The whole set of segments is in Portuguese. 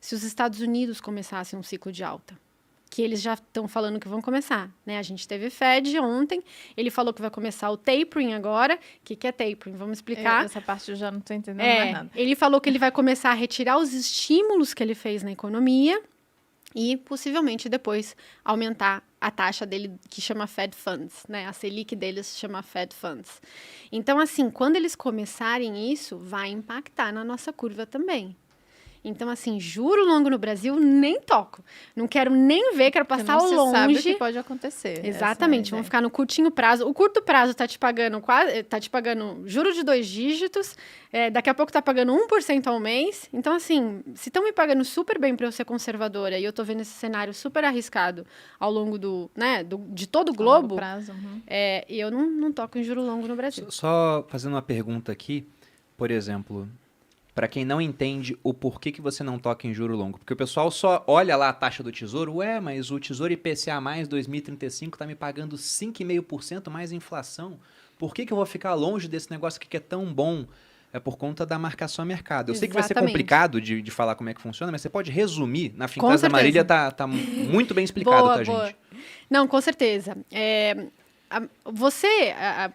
se os Estados Unidos começassem um ciclo de alta. Que eles já estão falando que vão começar, né? A gente teve Fed ontem, ele falou que vai começar o tapering agora. O que é tapering? Vamos explicar. Essa parte eu já não estou entendendo mais nada. Ele falou que ele vai começar a retirar os estímulos que ele fez na economia e possivelmente depois aumentar a taxa dele, que chama Fed Funds, né? A Selic deles chama Fed Funds. Então, assim, quando eles começarem isso, vai impactar na nossa curva também. Então, assim, juro longo no Brasil, nem toco. Não quero nem ver, quero passar ao longe. Não se sabe o que pode acontecer. Exatamente, vão ficar no curtinho prazo. O curto prazo tá te pagando juro de 2 dígitos, daqui a pouco tá pagando 1% ao mês. Então, assim, se estão me pagando super bem para eu ser conservadora e eu tô vendo esse cenário super arriscado ao longo de todo o globo, prazo, eu não toco em juro longo no Brasil. Só fazendo uma pergunta aqui, por exemplo, para quem não entende o porquê que você não toca em juro longo. Porque o pessoal só olha lá a taxa do Tesouro, mas o Tesouro IPCA mais 2035 está me pagando 5,5% mais inflação. Por que eu vou ficar longe desse negócio aqui que é tão bom? É por conta da marcação a mercado. Eu sei que vai ser complicado de falar como é que funciona, mas você pode resumir? Na Finclass da Marília tá muito bem explicado, tá, gente? Não, com certeza.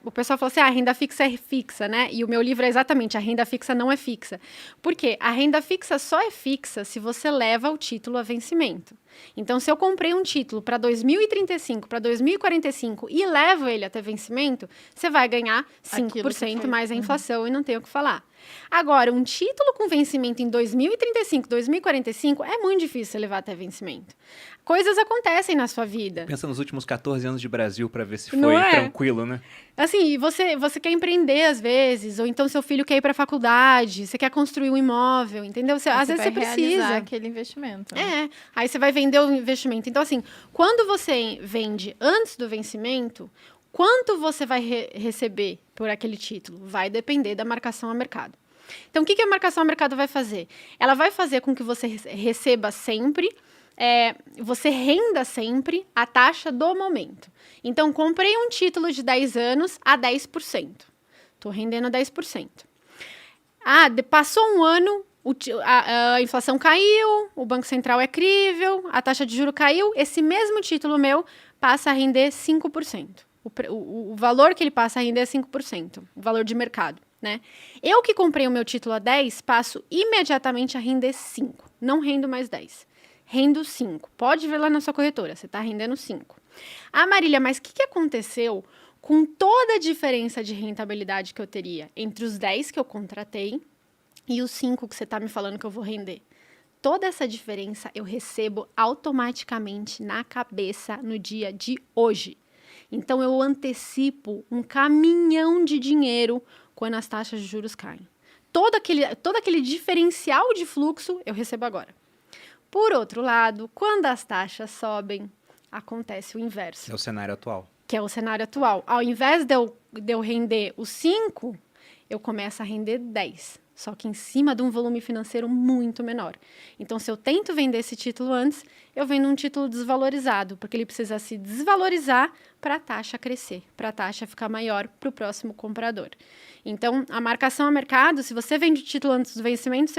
O pessoal falou assim, a renda fixa é fixa, né? E o meu livro é exatamente, a renda fixa não é fixa. Por quê? A renda fixa só é fixa se você leva o título a vencimento. Então, se eu comprei um título para 2035, para 2045 e levo ele até vencimento, você vai ganhar 5% mais a inflação e não tem o que falar. Agora, um título com vencimento em 2035, 2045, é muito difícil você levar até vencimento. Coisas acontecem na sua vida. Pensa nos últimos 14 anos de Brasil para ver se foi tranquilo, né? Assim, você quer empreender às vezes, ou então seu filho quer ir para a faculdade, você quer construir um imóvel, entendeu? Às vezes você precisa aquele investimento. Aí você vai vender o investimento. Então, assim, quando você vende antes do vencimento, quanto você vai receber por aquele título? Vai depender da marcação a mercado. Então, o que a marcação a mercado vai fazer? Ela vai fazer com que você receba sempre, você renda sempre a taxa do momento. Então, comprei um título de 10 anos a 10%. Estou rendendo 10%. Passou um ano, a inflação caiu, o Banco Central é crível, a taxa de juros caiu, esse mesmo título meu passa a render 5%. O valor que ele passa a render é 5%, o valor de mercado, né? Eu que comprei o meu título a 10, passo imediatamente a render 5. Não rendo mais 10. Rendo 5. Pode ver lá na sua corretora, você está rendendo 5. Marília, mas o que aconteceu com toda a diferença de rentabilidade que eu teria entre os 10 que eu contratei e os 5 que você está me falando que eu vou render? Toda essa diferença eu recebo automaticamente na cabeça no dia de hoje. Então, eu antecipo um caminhão de dinheiro quando as taxas de juros caem. Todo aquele diferencial de fluxo eu recebo agora. Por outro lado, quando as taxas sobem, acontece o inverso. É o cenário atual. Que é o cenário atual. Ao invés de eu render os 5, eu começo a render 10. Só que em cima de um volume financeiro muito menor. Então, se eu tento vender esse título antes, eu vendo um título desvalorizado, porque ele precisa se desvalorizar para a taxa crescer, para a taxa ficar maior para o próximo comprador. Então, a marcação a mercado, se você vende o título antes do vencimento,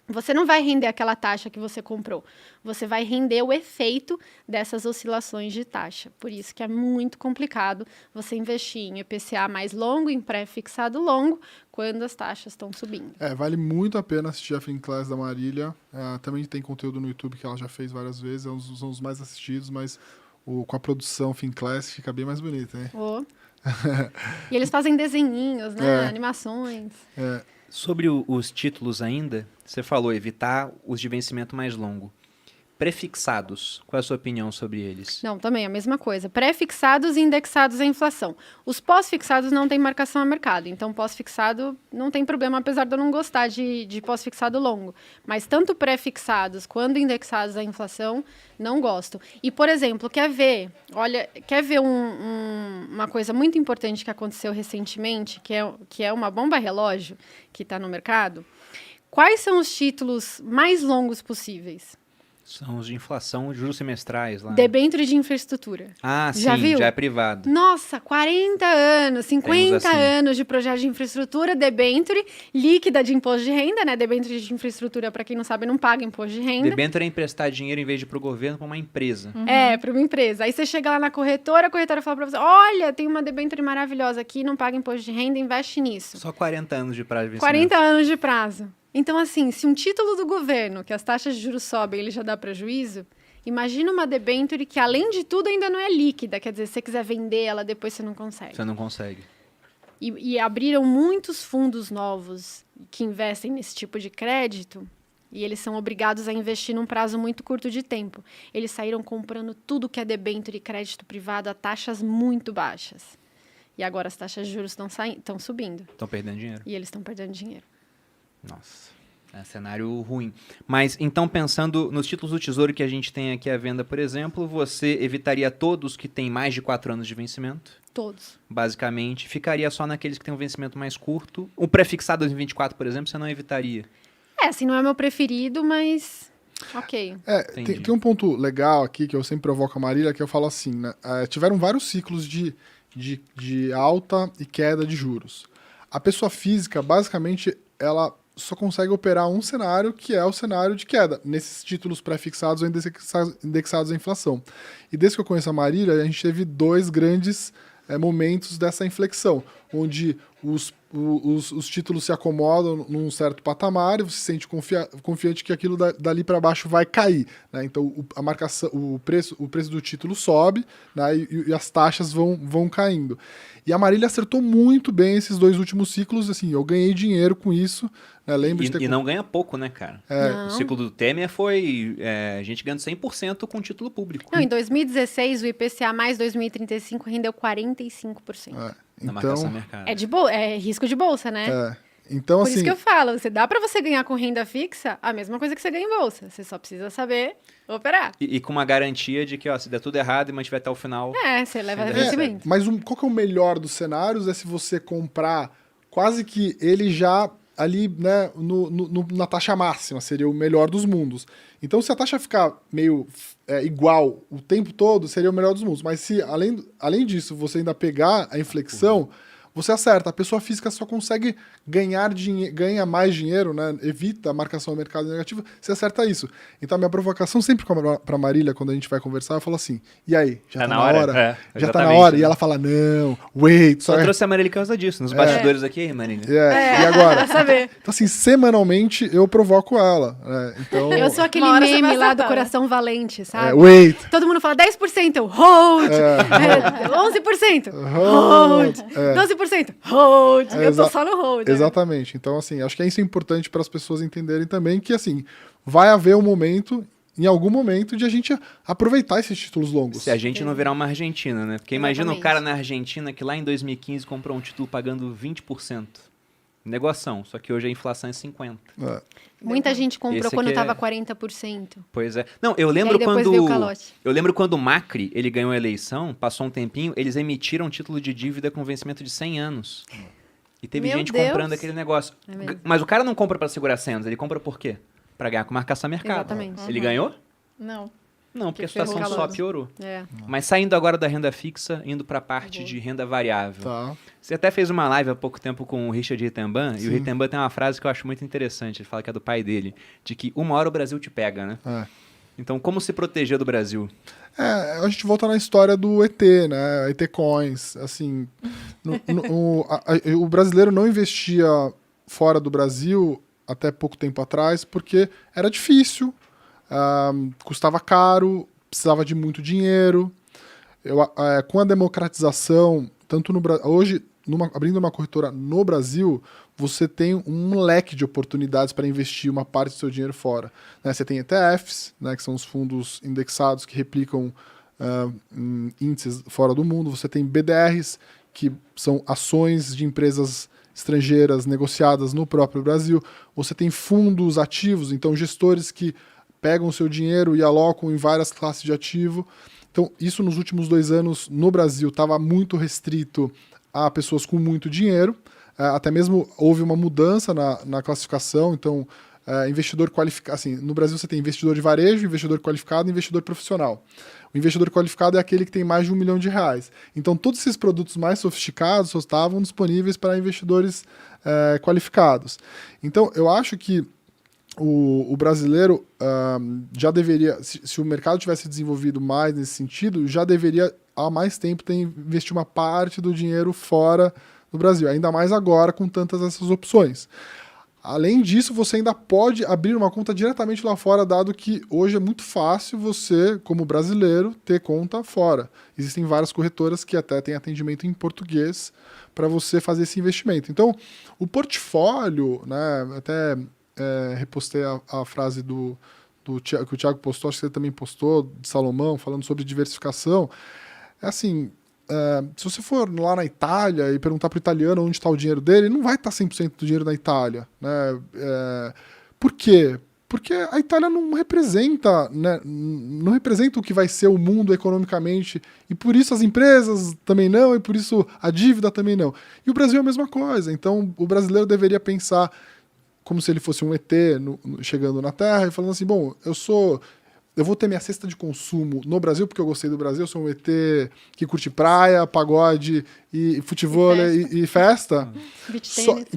você não vai render aquela taxa que você comprou. Você vai render o efeito dessas oscilações de taxa. Por isso que é muito complicado você investir em IPCA mais longo, em pré-fixado longo, quando as taxas estão subindo. Vale muito a pena assistir a Finclass da Marília. Também tem conteúdo no YouTube que ela já fez várias vezes. São os mais assistidos, mas com a produção Finclass fica bem mais bonita, hein? E eles fazem desenhinhos, né? Animações. Sobre os títulos ainda, você falou evitar os de vencimento mais longo. Prefixados, qual é a sua opinião sobre eles? Não, também a mesma coisa. Pré-fixados e indexados à inflação. Os pós-fixados não têm marcação a mercado, então pós-fixado não tem problema, apesar de eu não gostar de pós-fixado longo. Mas tanto pré-fixados quanto indexados à inflação, não gosto. E, por exemplo, quer ver uma coisa muito importante que aconteceu recentemente, que é uma bomba relógio que está no mercado? Quais são os títulos mais longos possíveis? São os de inflação, juros semestrais lá. Debênture de infraestrutura. Ah, Já sim, viu? já é privado. Nossa, 40 anos, 50 Temos assim. anos de projeto de infraestrutura, debênture líquida de imposto de renda, né? Debênture de infraestrutura, para quem não sabe, não paga imposto de renda. Debênture é emprestar dinheiro em vez de ir pro governo para uma empresa. É, para uma empresa. Aí você chega lá na corretora, a corretora fala para você: olha, tem uma debênture maravilhosa aqui, não paga imposto de renda, investe nisso. Só 40 anos de prazo de vencimento. 40 anos de prazo. Então, assim, se um título do governo, que as taxas de juros sobem, ele já dá prejuízo, imagina uma debênture que, além de tudo, ainda não é líquida. Quer dizer, se você quiser vender ela, depois você não consegue. Você não consegue. E abriram muitos fundos novos que investem nesse tipo de crédito e eles são obrigados a investir num prazo muito curto de tempo. Eles saíram comprando tudo que é debênture e crédito privado a taxas muito baixas. E agora as taxas de juros estão subindo. Estão perdendo dinheiro. E eles estão perdendo dinheiro. Nossa, é um cenário ruim. Mas, então, pensando nos títulos do Tesouro que a gente tem aqui à venda, por exemplo, você evitaria todos que têm mais de 4 anos de vencimento? Todos. Basicamente, ficaria só naqueles que têm um vencimento mais curto. O prefixado 2024, por exemplo, você não evitaria? Assim, não é meu preferido, mas ok. Tem um ponto legal aqui que eu sempre provoco a Marília, que eu falo assim, né? Tiveram vários ciclos de alta e queda de juros. A pessoa física, basicamente, ela só consegue operar um cenário, que é o cenário de queda, nesses títulos pré-fixados ou indexados à inflação. E desde que eu conheço a Marília, a gente teve 2 grandes momentos dessa inflexão, onde os títulos se acomodam num certo patamar e você se sente confiante que aquilo dali para baixo vai cair, né? Então a marcação, o preço do título sobe, né? E as taxas vão caindo. E a Marília acertou muito bem esses 2 últimos ciclos, assim, eu ganhei dinheiro com isso. Né? Lembro de ter... E não ganha pouco, né, cara? O ciclo do Temer foi a gente ganhando 100% com título público. Não, em 2016, o IPCA mais 2035 rendeu 45%. Na marcação mercado. É risco de bolsa, né? Então, Por assim, isso que eu falo, dá para você ganhar com renda fixa a mesma coisa que você ganha em bolsa. Você só precisa saber operar. E com uma garantia de que, ó, se der tudo errado e mantiver até o final... Você leva vencimento. Mas qual que é o melhor dos cenários? É se você comprar quase que ele já ali, né, na taxa máxima, seria o melhor dos mundos. Então, se a taxa ficar meio igual o tempo todo, seria o melhor dos mundos. Mas se, além disso, você ainda pegar a inflexão, você acerta. A pessoa física só consegue ganha mais dinheiro, né? Evita a marcação ao mercado negativo, você acerta isso. Então, a minha provocação sempre para a Marília, quando a gente vai conversar, eu falo assim, e aí, já tá na hora? Já tá na hora? E ela fala, não, wait. Só trouxe a Marília por causa disso, nos bastidores aqui, Marília. E agora? Pra saber. Então, assim, semanalmente eu provoco ela. Né? Então, Eu sou aquele Uma hora você meme vai lá do acertar. Coração Valente, sabe? wait. Todo mundo fala 10%, eu hold. 11%, hold. 12%, hold. Eu tô só no hold. Exatamente. Então, assim, acho que isso é importante para as pessoas entenderem também que, assim, vai haver um momento, em algum momento, de a gente aproveitar esses títulos longos. Se a gente não virar uma Argentina, né? Porque imagina o Exatamente. cara na Argentina que lá em 2015 comprou um título pagando 20%. Negoção, só que hoje a inflação é 50%. Muita gente comprou Esse quando aqui tava é- 40%. Pois é. Não, eu E lembro aí depois quando... veio o calote. Eu lembro quando o Macri, ele ganhou a eleição, passou um tempinho, eles emitiram título de dívida com vencimento de 100 anos. E teve Meu gente Deus. comprando aquele negócio. É mesmo. Mas o cara não compra para segurar 100 anos, ele compra por quê? Para ganhar com marcação a mercado. Exatamente. Ele ganhou? Não. Não, porque a Que ferrou situação o só calor. piorou. É. Mas saindo agora da renda fixa, indo para a parte de renda variável. Tá. Você até fez uma live há pouco tempo com o Richard Rittenban, e Sim. o Rittenban tem uma frase que eu acho muito interessante, ele fala que é do pai dele, de que uma hora o Brasil te pega, né? Então, como se proteger do Brasil? A gente volta na história do ET, né? ET Coins. Assim, o brasileiro não investia fora do Brasil até pouco tempo atrás porque era difícil, custava caro, precisava de muito dinheiro. Com a democratização, tanto no hoje, abrindo uma corretora no Brasil, você tem um leque de oportunidades para investir uma parte do seu dinheiro fora. Né? Você tem ETFs, né, que são os fundos indexados que replicam índices fora do mundo. Você tem BDRs, que são ações de empresas estrangeiras negociadas no próprio Brasil. Você tem fundos ativos, então gestores que pegam o seu dinheiro e alocam em várias classes de ativo. Então, isso nos últimos 2 anos no Brasil estava muito restrito a pessoas com muito dinheiro. Até mesmo houve uma mudança na classificação, então investidor qualificado. Assim, no Brasil você tem investidor de varejo, investidor qualificado e investidor profissional. O investidor qualificado é aquele que tem mais de R$1 milhão. Então, todos esses produtos mais sofisticados só estavam disponíveis para investidores qualificados. Então, eu acho que o brasileiro já deveria, se o mercado tivesse desenvolvido mais nesse sentido, já deveria há mais tempo ter investido uma parte do dinheiro fora do Brasil, ainda mais agora com tantas essas opções. Além disso, você ainda pode abrir uma conta diretamente lá fora, dado que hoje é muito fácil você, como brasileiro, ter conta fora. Existem várias corretoras que até têm atendimento em português para você fazer esse investimento. Então, o portfólio, né, até repostei a frase que o Thiago postou, acho que você também postou, de Salomão, falando sobre diversificação. É assim, se você for lá na Itália e perguntar para o italiano onde está o dinheiro dele, não vai estar 100% do dinheiro na Itália. Né? Por quê? Porque a Itália não representa, né, não representa o que vai ser o mundo economicamente, e por isso as empresas também não, e por isso a dívida também não. E o Brasil é a mesma coisa. Então, o brasileiro deveria pensar como se ele fosse um ET chegando na Terra e falando assim, bom, eu vou ter minha cesta de consumo no Brasil, porque eu gostei do Brasil, eu sou um ET que curte praia, pagode, e futebol e festa. Beach tennis.